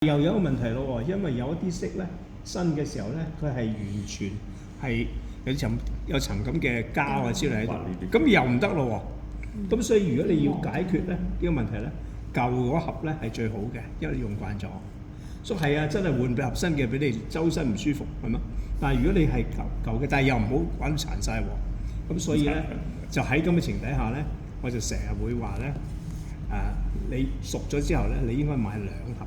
又有一個問題咯喎，因為有一啲色咧新嘅時候咧，佢係完全係有層咁嘅膠啊之類喺度，咁又唔得咯喎。咁所以如果你要解決咧呢個問題咧，舊嗰盒咧係最好嘅，因為你用慣咗。所以係啊，真係換俾盒新嘅俾你周身唔舒服係嘛？但係如果你係舊嘅，但係又唔好玩殘晒喎。咁所以咧就喺咁嘅情底下咧，我就成日會話咧你熟咗之後咧，你應該買兩盒，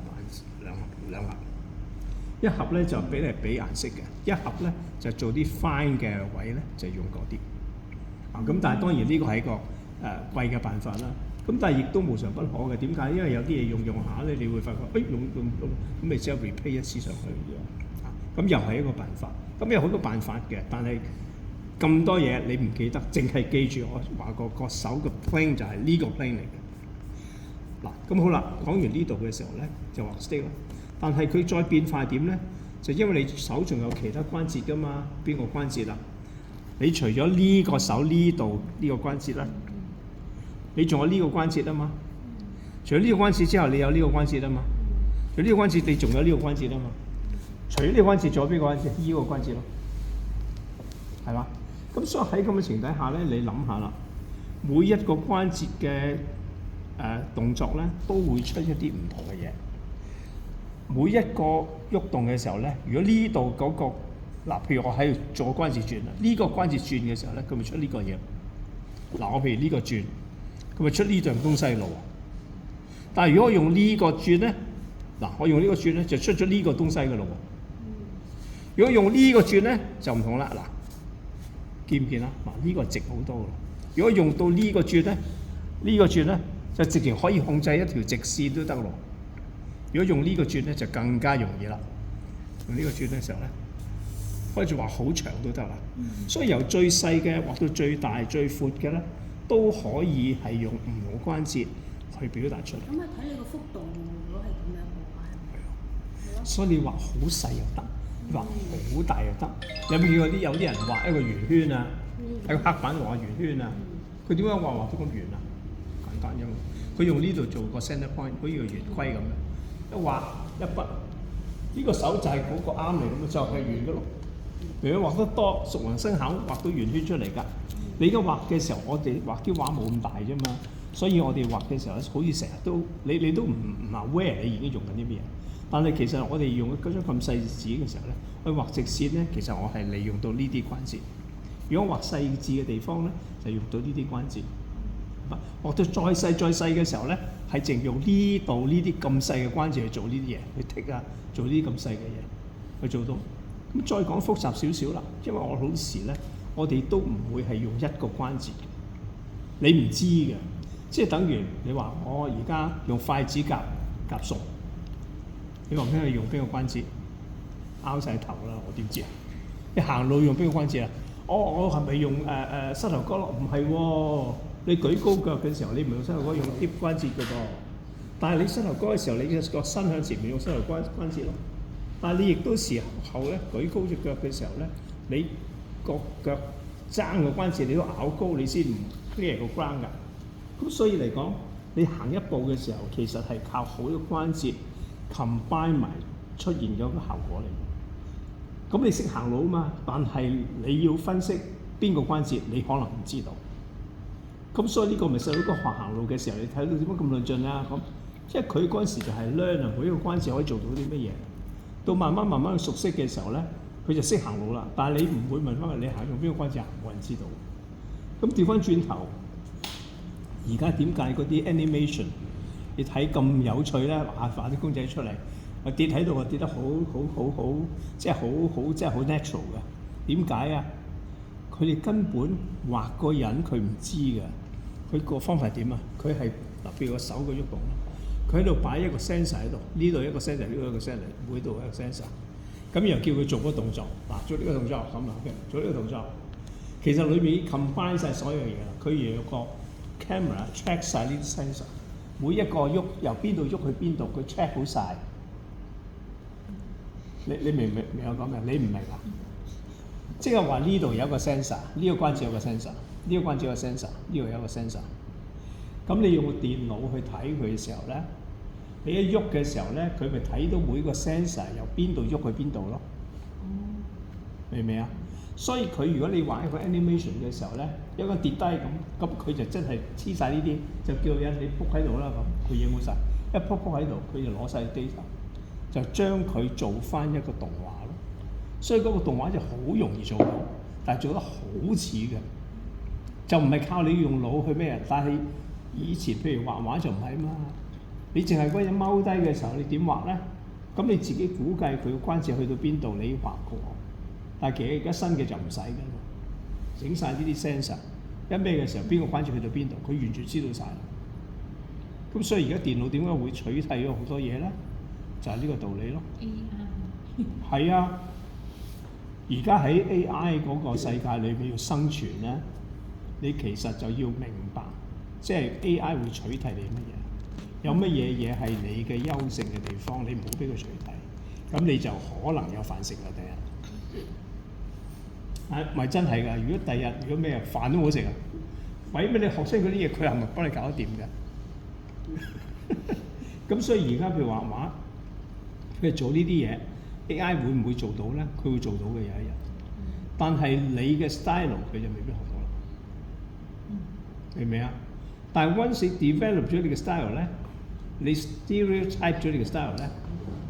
一盒咧就俾顏色嘅，一盒咧就做啲 fine 嘅位咧就用嗰啲。咁但係當然呢個係一個貴嘅辦法啦。咁但係亦都無常不可嘅。點解？因為有啲嘢用下咧，你會發覺用咁咪只有 repeat 一次上去咁又係一個辦法。咁有好多辦法嘅，但係咁多嘢你唔記得，淨係記住我話過個手嘅 plane 就係呢個 plane 嚟嘅。咁好啦，講完呢度嘅時候咧，就畫 stick 啦。但係佢再變化點咧，就因為你手仲有其他關節㗎嘛，邊個關節啊？你除咗呢個手呢度呢個關節啦，你仲有呢個關節啊嘛。除咗呢個關節之後，你有呢個關節啊嘛。除咗呢個關節，你仲有呢個關節啊嘛。除咗呢個關節，仲有邊個關節？呢個關節咯，係嘛？咁所以喺咁嘅情況下咧，你諗下啦，每一個關節嘅動作咧，都會出一啲唔同嘅嘢。每一個喐動嘅時候咧，如果呢度嗰個譬如我喺度做關節轉啦，呢個關節轉嘅時候咧，佢咪出呢個嘢。我譬如呢個轉，佢咪出呢樣東西咯。但係如果我用呢個轉咧，我用呢個轉咧就出咗呢個東西嘅咯。如果用呢個轉咧就唔同啦。見唔見啊？呢個直好多嘅。如果用到呢個轉咧，呢個轉咧就直情可以控制一條直線都得咯。如果用呢個轉咧就更加容易啦。用呢個轉嘅時候咧，可以畫好長都得啦。所以由最細嘅畫到最大最闊嘅咧，都可以係用唔同關節去表達出嚟。咁啊睇你個幅度，如果係咁樣嘅話，係咪？所以你畫好細又得，畫好大又得。有冇見過有啲人畫一個圓圈啊？喺個黑板度畫圓圈啊？佢點解畫到咁圓啊？簡單啫嘛。佢用呢度做個 center point，好似個圓規咁樣。一畫一筆，呢個手就係嗰個啱嚟咁就係圓嘅咯。如果畫得多，熟能生巧，畫到圓圈出嚟㗎。你而家畫嘅時候，我哋畫啲畫冇咁大啫嘛，所以我哋畫嘅時候好似成日都你都唔aware你已經用緊啲咩嘢。但係其實我哋用嗰張咁細紙嘅時候咧，去畫直線咧，其實我係利用到呢啲關節。如果畫細緻嘅地方咧，就用到呢啲關節。畫到再細嘅時候咧，係淨用呢度呢啲咁細嘅關節去做呢啲嘢，去剔啊，做呢啲咁細嘅嘢去做到。咁再講複雜少少啦，因為我好時咧，我哋都唔會係用一個關節嘅，你唔知嘅，即係等於你話我而家用筷子夾餸，你話咩用邊個關節？拗晒頭啦，我點知啊？你行路用邊個關節啊？我係咪用膝頭哥咯？唔係喎。你舉高腳嘅時候，你唔用膝頭哥，用 hip 關節嘅噃。但係你膝頭哥嘅時候，你嘅個身向前面用膝頭關節咯。但係你亦都時候咧舉高隻腳嘅時候咧，你個腳踭個關節你都拗高，你先唔 clear 個 ground 㗎。咁所以嚟講，你行一步嘅時候，其實係靠好多關節 combine 埋出現咗個效果嚟。咁你識行路啊嘛，但係你要分析邊個關節，你可能唔知道。咁所以呢個咪細佬哥學行路嘅時候，你睇到點解咁論盡啊？咁即係佢嗰陣時就係 learn 啊，每一個關節可以做到啲乜嘢。到慢慢熟悉嘅時候咧，佢就識行路啦。但係你唔會問翻佢，你行用邊個關節啊？冇人知道。咁調翻轉頭，而家點解嗰啲 animation 你睇咁有趣咧？畫啲公仔出嚟，我跌喺度，我跌得好，即係好 natural 嘅。點解啊？佢哋根本畫個人佢唔知嘅。佢個方法點啊？佢係譬如個手嘅喐動啦，佢喺度擺一個 sensor 喺度，呢度一個 sensor， 呢度一個 sensor， 每度一個 sensor。咁然後叫佢做嗰個動作，做呢個動作咁啊，做呢個動作。其實裏面 combine 晒所有嘢啦，佢有個 camera check 晒呢啲 sensor， 每一個喐由邊度喐去邊度，佢 check 好晒。你明我講咩？你唔明啊？即係話呢度有一個 sensor， 呢個關節有個 sensor， 呢個關節有個 sensor， 呢度有一個 sensor。咁你用個電腦去睇佢嘅時候咧，你一喐嘅時候咧，佢咪睇到每個 sensor 由邊度喐去邊度咯。明唔明啊？所以佢如果你玩一個 animation 嘅時候咧，一個跌低咁佢就真係黐晒呢啲，就叫人你仆喺度啦咁，佢影好晒。一仆喺度，佢就攞晒 data， 就將佢做翻一個動畫咯。所以嗰個動畫就好容易做到，但係做得好似嘅，就唔係靠你用腦去咩？但係以前譬如畫畫就唔係嘛，你淨係嗰人踎低嘅時候，你點畫咧？咁你自己估計佢嘅關節去到邊度，你畫嘅喎。但係其實而家新嘅就唔使㗎嘛，整晒呢啲 sensor， 一咩嘅時候邊個關節去到邊度，佢完全知道晒。咁所以而家電腦點解會取替咗好多嘢咧？就係呢個道理咯。AI 係啊，而家喺 AI 嗰個世界裏邊要生存咧，你其實就要明白，即係 AI 會取替你乜嘢，有乜嘢嘢係你嘅優勝嘅地方，你唔好俾佢取替，咁你就可能有飯食啦。第日咪真係㗎！如果咩飯都冇食啊，為乜你學識嗰啲嘢，佢係咪幫你搞得掂嘅？咁所以而家譬如畫畫，佢做呢啲嘢 ，AI 會唔會做到咧？佢會做到嘅有一日，但係你嘅 style 佢就未必學到啦。明唔明啊？但係 once 你 develop 咗你嘅 style 咧，你 stereotype 咗你嘅 style 咧，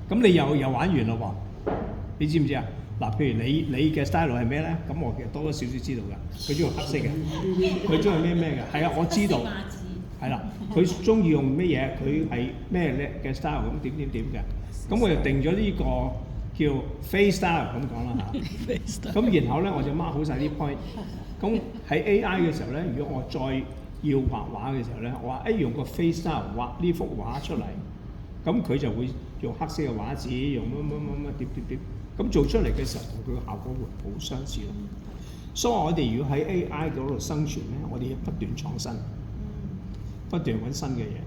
咁你又玩完咯喎！你知唔知啊？嗱，譬如你嘅 style 係咩咧？咁我其實多少知道㗎。佢中意黑色嘅，佢中意咩嘅？係啊，我知道。係啦，佢中意用咩嘢？佢係咩咧嘅 style 咁點嘅？咁我就定咗呢個叫 face style 咁講啦嚇。咁然後咧我就 mark 好晒啲 point。咁喺 AI 嘅時候咧，如果我再要畫畫嘅時候咧，我話用個 face style 畫呢幅畫出嚟，咁佢就會用黑色嘅畫紙，用乜點。咁做出嚟嘅時候同佢嘅效果會好相似咯。所以我哋如果喺 AI 嗰度生存咧，我哋要不斷創新，不斷揾新嘅嘢。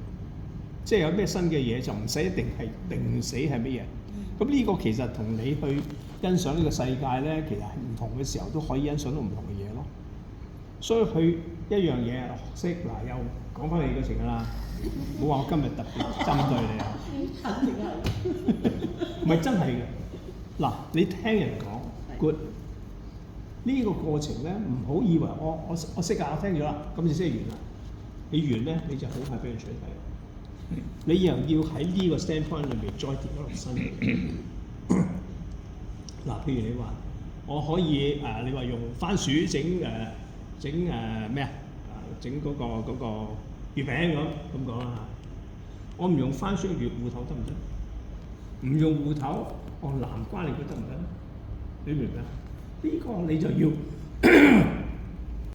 即係有咩新嘅嘢就唔使一定係定死係乜嘢。咁呢個其實同你去欣賞呢個世界咧，其實係唔同嘅時候都可以欣賞到唔同嘅嘢咯。所以佢一樣嘢學識嗱，又講翻你嘅情啦，冇話我今日特別針對你啊，唔係真係嘅。嗱，你聽人講 good 呢個過程咧，唔好以為我識㗎，我聽咗啦，咁就即係完啦。你完咧，你就好快俾人取替。你又要喺呢個 standpoint 裏面再跌落新嘅。嗱，譬如你話我可以你話用番薯整咩啊？整嗰個月餅咁講啦。我唔用番薯芋芋頭得唔得？唔用芋頭，我南瓜你覺得得唔得？你明唔明啊？呢個你就要